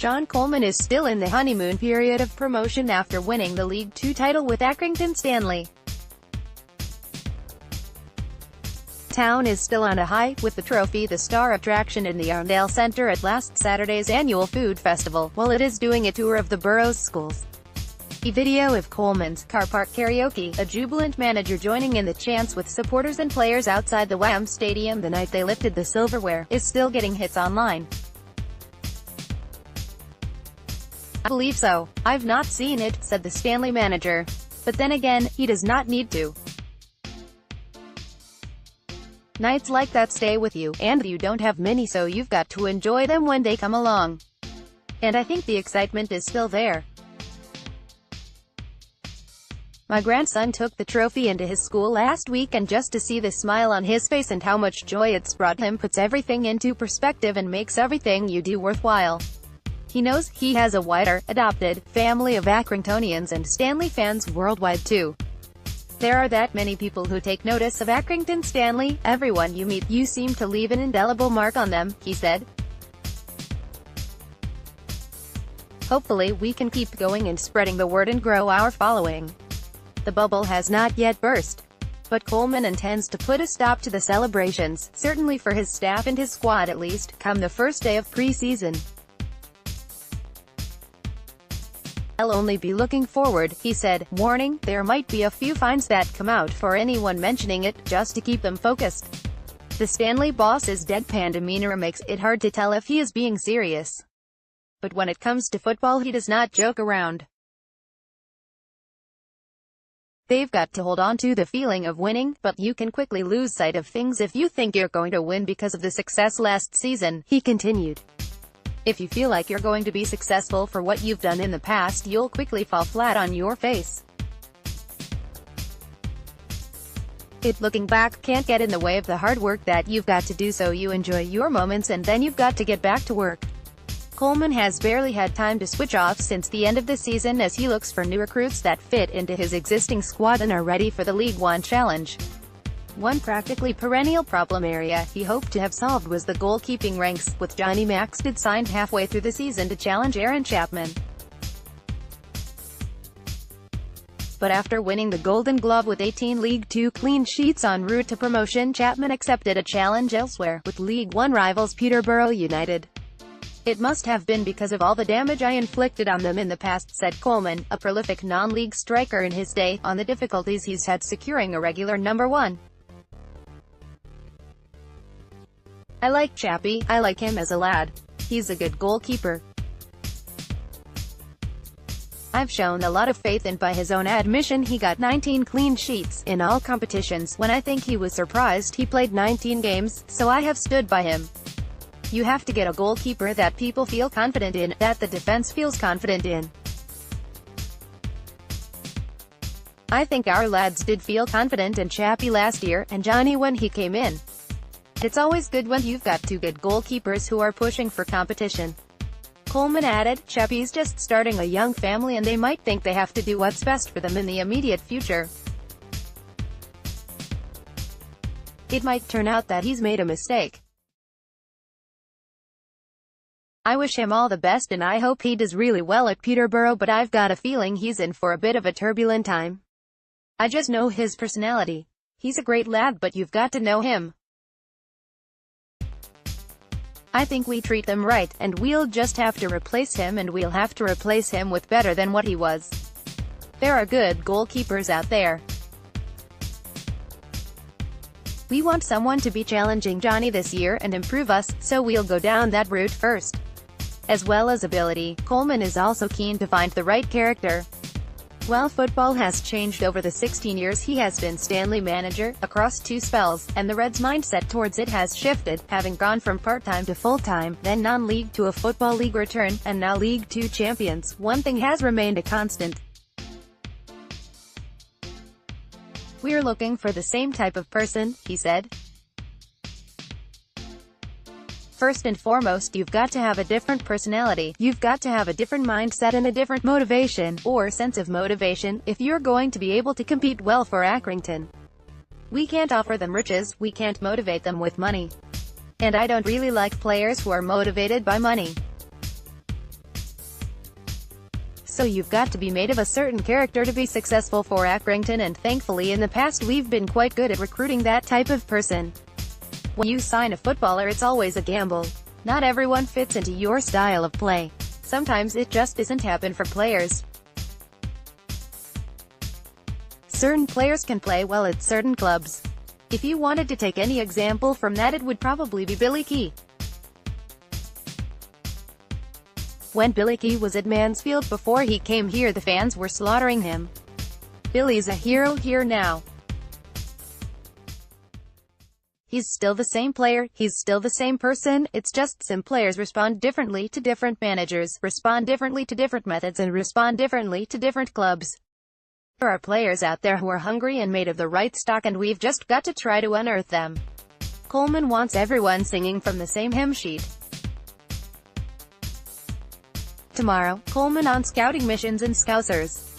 John Coleman is still in the honeymoon period of promotion after winning the League Two title with Accrington Stanley. Town is still on a high, with the trophy the star attraction in the Arndale Centre at last Saturday's annual food festival, while it is doing a tour of the borough's schools. A video of Coleman's car park karaoke, a jubilant manager joining in the chants with supporters and players outside the Wham Stadium the night they lifted the silverware, is still getting hits online. "I believe so. I've not seen it," said the Stanley manager. But then again, he does not need to. Nights like that stay with you, and you don't have many, so you've got to enjoy them when they come along. And I think the excitement is still there. My grandson took the trophy into his school last week, and just to see the smile on his face and how much joy it's brought him puts everything into perspective and makes everything you do worthwhile. He knows he has a wider, adopted, family of Accringtonians and Stanley fans worldwide too. There are that many people who take notice of Accrington Stanley. Everyone you meet, you seem to leave an indelible mark on them, he said. Hopefully we can keep going and spreading the word and grow our following. The bubble has not yet burst, but Coleman intends to put a stop to the celebrations, certainly for his staff and his squad at least, come the first day of pre-season. "I'll only be looking forward," he said, warning, there might be a few fines that come out for anyone mentioning it, just to keep them focused. The Stanley boss's deadpan demeanor makes it hard to tell if he is being serious. But when it comes to football, he does not joke around. They've got to hold on to the feeling of winning, but you can quickly lose sight of things if you think you're going to win because of the success last season, he continued. If you feel like you're going to be successful for what you've done in the past, you'll quickly fall flat on your face. Looking back can't get in the way of the hard work that you've got to do, so you enjoy your moments and then you've got to get back to work. Coleman has barely had time to switch off since the end of the season as he looks for new recruits that fit into his existing squad and are ready for the League One challenge. One practically perennial problem area he hoped to have solved was the goalkeeping ranks, with Johnny Maxted signed halfway through the season to challenge Aaron Chapman. But after winning the Golden Glove with 18 League Two clean sheets en route to promotion, Chapman accepted a challenge elsewhere, with League One rivals Peterborough United. "It must have been because of all the damage I inflicted on them in the past," said Coleman, a prolific non-league striker in his day, on the difficulties he's had securing a regular number one. "I like Chappie. I like him as a lad. He's a good goalkeeper. I've shown a lot of faith, and by his own admission he got 19 clean sheets in all competitions, when I think he was surprised he played 19 games, so I have stood by him. You have to get a goalkeeper that people feel confident in, that the defense feels confident in. I think our lads did feel confident in Chappie last year, and Johnny when he came in. It's always good when you've got two good goalkeepers who are pushing for competition." Coleman added, "Chappie's just starting a young family and they might think they have to do what's best for them in the immediate future. It might turn out that he's made a mistake. I wish him all the best and I hope he does really well at Peterborough, but I've got a feeling he's in for a bit of a turbulent time. I just know his personality. He's a great lad, but you've got to know him. I think we treat them right, and we'll just have to replace him, and we'll have to replace him with better than what he was. There are good goalkeepers out there. We want someone to be challenging Johnny this year and improve us, so we'll go down that route first. As well as ability, Coleman is also keen to find the right character. While football has changed over the 16 years he has been Stanley manager, across two spells, and the Reds' mindset towards it has shifted, having gone from part-time to full-time, then non-league to a Football League return, and now League Two champions, one thing has remained a constant. "We're looking for the same type of person," he said. "First and foremost, you've got to have a different personality, you've got to have a different mindset and a different motivation, or sense of motivation, if you're going to be able to compete well for Accrington. We can't offer them riches, we can't motivate them with money. And I don't really like players who are motivated by money. So you've got to be made of a certain character to be successful for Accrington, and thankfully in the past we've been quite good at recruiting that type of person. When you sign a footballer, it's always a gamble. Not everyone fits into your style of play. Sometimes it just doesn't happen for players. Certain players can play well at certain clubs. If you wanted to take any example from that, it would probably be Billy Key. When Billy Key was at Mansfield before he came here, the fans were slaughtering him. Billy's a hero here now. He's still the same player, he's still the same person, it's just some players respond differently to different managers, respond differently to different methods, and respond differently to different clubs. There are players out there who are hungry and made of the right stock, and we've just got to try to unearth them. Coleman wants everyone singing from the same hymn sheet. Tomorrow, Coleman on scouting missions and Scousers.